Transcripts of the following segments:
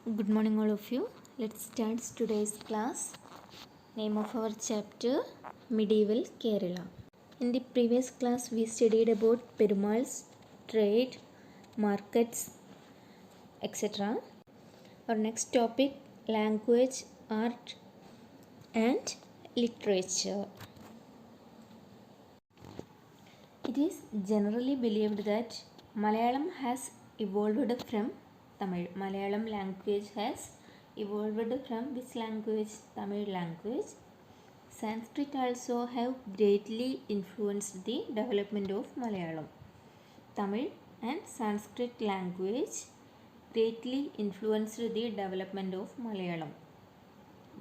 Good morning, all of you. Let's start today's class. Name of our chapter Medieval Kerala. In the previous class, we studied about Perumal's trade, markets, etc. Our next topic language, art, and literature. It is generally believed that Malayalam has evolved from Tamil. Malayalam language has evolved from which language? Tamil language. Sanskrit also have greatly influenced the development of Malayalam. Tamil and Sanskrit language greatly influenced the development of Malayalam.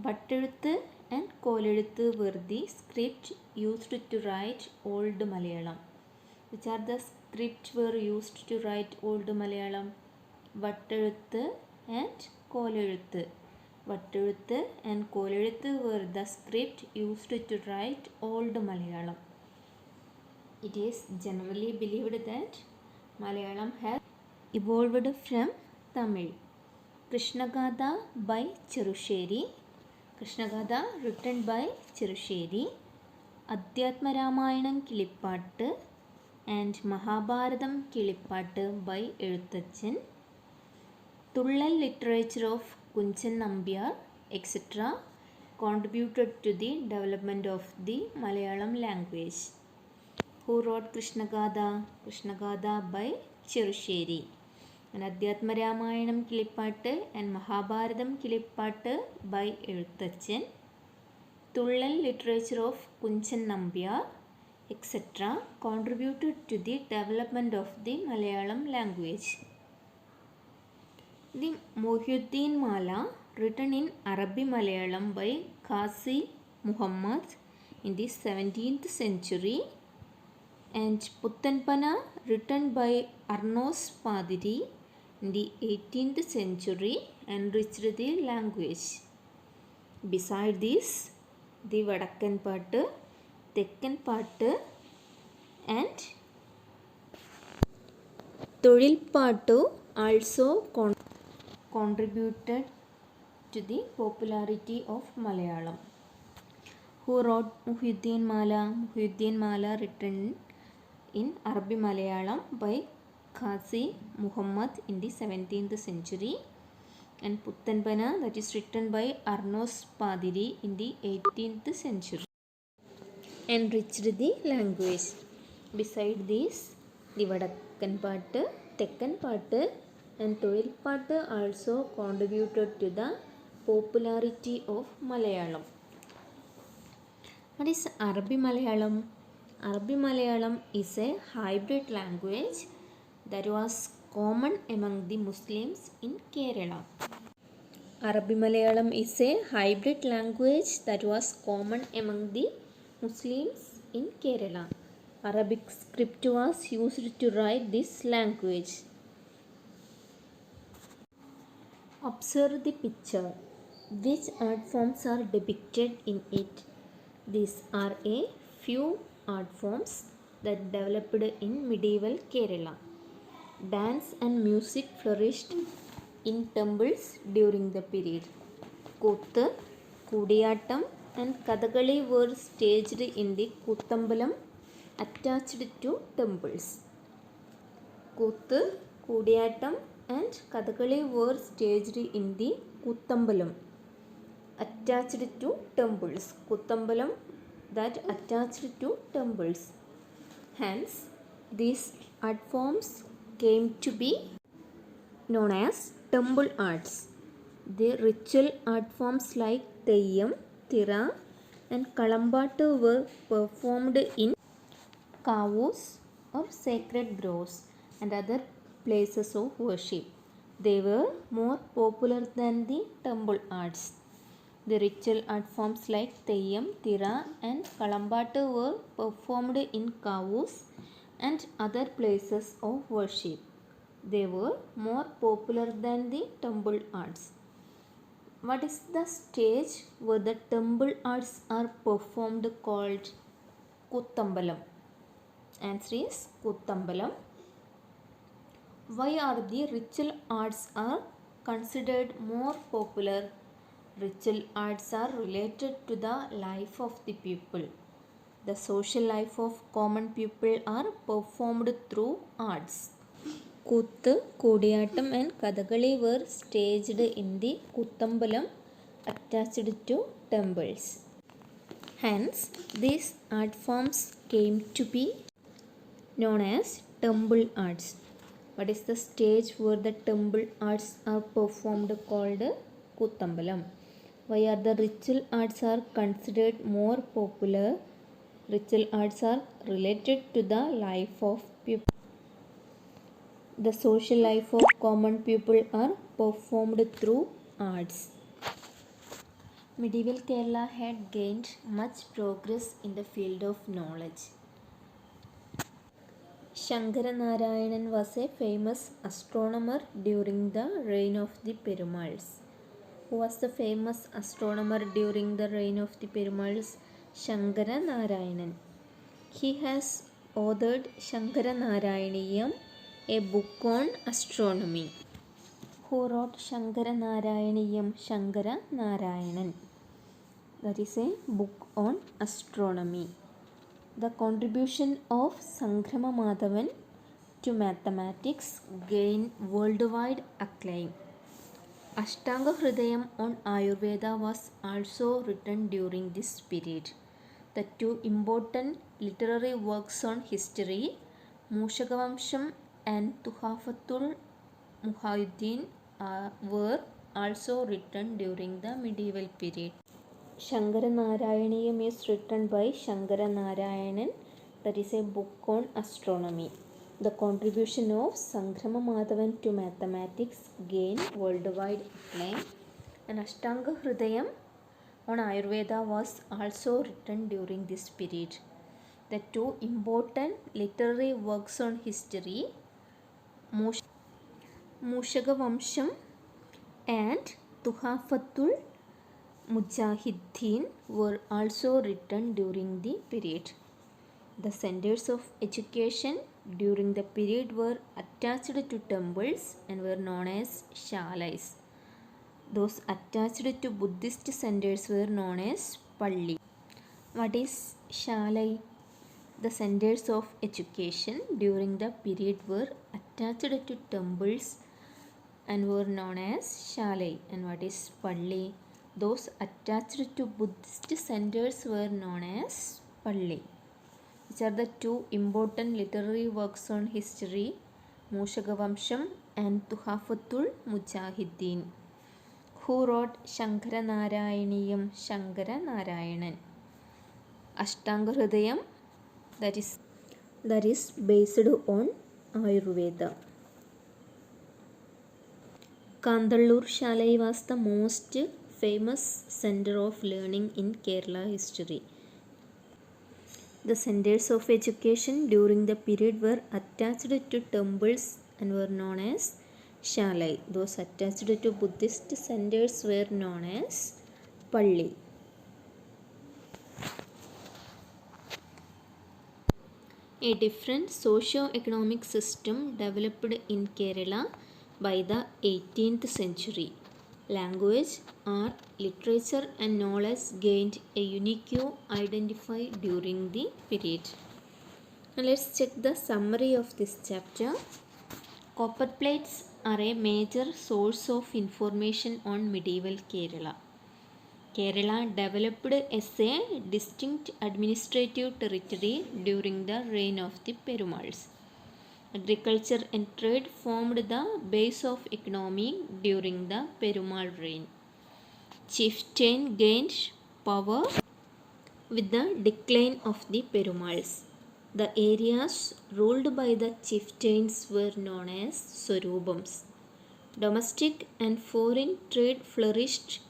Vatteluthu and Koleluthu were the script used to write Old Malayalam. Which are the scripts were used to write Old Malayalam? Vatteluthu and Koleluthu. Vatteluthu and Koleluthu were the script used to write Old Malayalam. It is generally believed that Malayalam has evolved from Tamil. Krishnagatha by Cherusheri. Krishnagatha written by Cherusheri. Adhyatma Ramayanam Kilipattu and Mahabharatam Kilipattu by Eluthachan. Tullal literature of Kunchan Nambiyar, etc. contributed to the development of the Malayalam language. Who wrote Krishnagatha? Krishnagatha by Cherusheri. And Adhyatma Ramayanam Kilipattu and Mahabharatam Kilipattu by Eluthachan. Tullal literature of Kunchan Nambiyar, etc. contributed to the development of the Malayalam language. The Muhyiddin Mala, written in Arabic Malayalam by Qazi Muhammad in the 17th century, and Puttanpana, written by Arnos Padiri in the 18th century, enriched the language. Beside this, the Vadakkan Pattu, Tekkan Pattu and Tozhilpattu also contributed to the popularity of Malayalam. Who wrote Muhyiddin Mala? Muhyiddin Mala written in Arabic Malayalam by Qazi Muhammad in the 17th century, and Puttanpana, that is written by Arnos Padiri in the 18th century, enriched the language. Beside this, the Vadakkan Pattu, Tekkan Pattu and Tozhilpattu also contributed to the popularity of Malayalam. What is Arabic Malayalam? Arabic Malayalam is a hybrid language that was common among the Muslims in Kerala. Arabic Malayalam is a hybrid language that was common among the Muslims in Kerala. Arabic script was used to write this language. Observe the picture. Which art forms are depicted in it? These are a few art forms that developed in medieval Kerala. Dance and music flourished in temples during the period. Kothu, Kudiyattam and Kathakali were staged in the Kuttambalam attached to temples. Kothu, Kudiyattam and Kathakali were staged in the Kuttambalam attached to temples. Kuttambalam that attached to temples. Hence, these art forms came to be known as temple arts. The ritual art forms like Theyyam, Thira and Kalambattu were performed in kavus or sacred groves and other places of worship. They were more popular than the temple arts. The ritual art forms like Theyyam, Thira and Kalambattu were performed in kavus and other places of worship. They were more popular than the temple arts. What is the stage where the temple arts are performed called? Kuttambalam. Answer is Kuttambalam. Why are the ritual arts are considered more popular, ritual arts are related to the life of the people. The social life of common people are performed through arts. Kuthu, Kodiyatam and Kathakali were staged in the Kuttambalam attached to temples. Hence, these art forms came to be known as temple arts. What is the stage where the temple arts are performed called Kuttambalam? Why are the ritual arts are considered more popular? Ritual arts are related to the life of people. The social life of common people are performed through arts. Medieval Kerala had gained much progress in the field of knowledge. Shankaranarayanan was a famous astronomer during the reign of the Perumals. Who was the famous astronomer during the reign of the Perumals? Shankaranarayanan. He has authored Shankaranarayaniyam, a book on astronomy. Who wrote Shankaranarayaniyam? Shankaranarayanan. That is a book on astronomy. The contribution of Sangrama Madhavan to mathematics gained worldwide acclaim. Ashtanga Hridayam on Ayurveda was also written during this period. The two important literary works on history, Mushagavamsham and Tuhafatul Muhayuddin, were also written during the medieval period. Shankaranarayaniyam is written by Shankaranarayanan, that is a book on astronomy. The contribution of Sangrama Madhavan to mathematics gained worldwide acclaim, and Ashtanga Hridayam on Ayurveda was also written during this period. The two important literary works on history, Mushagavamsham and Tuhafatul Mujahideen, were also written during the period. The centers of education during the period were attached to temples and were known as shalais. Those attached to Buddhist centers were known as palli. What is shalai? The centers of education during the period were attached to temples and were known as shalai. And what is palli? Those attached to Buddhist centers were known as palli. Which are the two important literary works on history, Mushagavamsham and Tuhafatul Mujahideen. Who wrote Shankaranarayaniyam? Shankaranarayanan. Ashtanga Hridayam, that is based on Ayurveda. Kandallur Shalai was the most famous center of learning in Kerala history. The centers of education during the period were attached to temples and were known as shalai. Those attached to Buddhist centers were known as palli. A different socio-economic system developed in Kerala by the 18th century. Language, art, literature and knowledge gained a unique identity during the period. Now let's check the summary of this chapter. Copper plates are a major source of information on medieval Kerala. Kerala developed as a distinct administrative territory during the reign of the Perumals. Agriculture and trade formed the base of economy during the Perumal reign. Chieftain gained power with the decline of the Perumals. The areas ruled by the chieftains were known as Swarubams. Domestic and foreign trade flourished,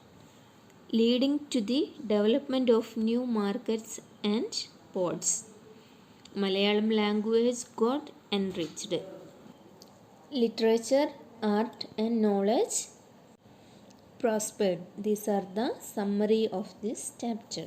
leading to the development of new markets and ports. Malayalam language got enriched. Literature, art and knowledge prospered. These are the summary of this chapter.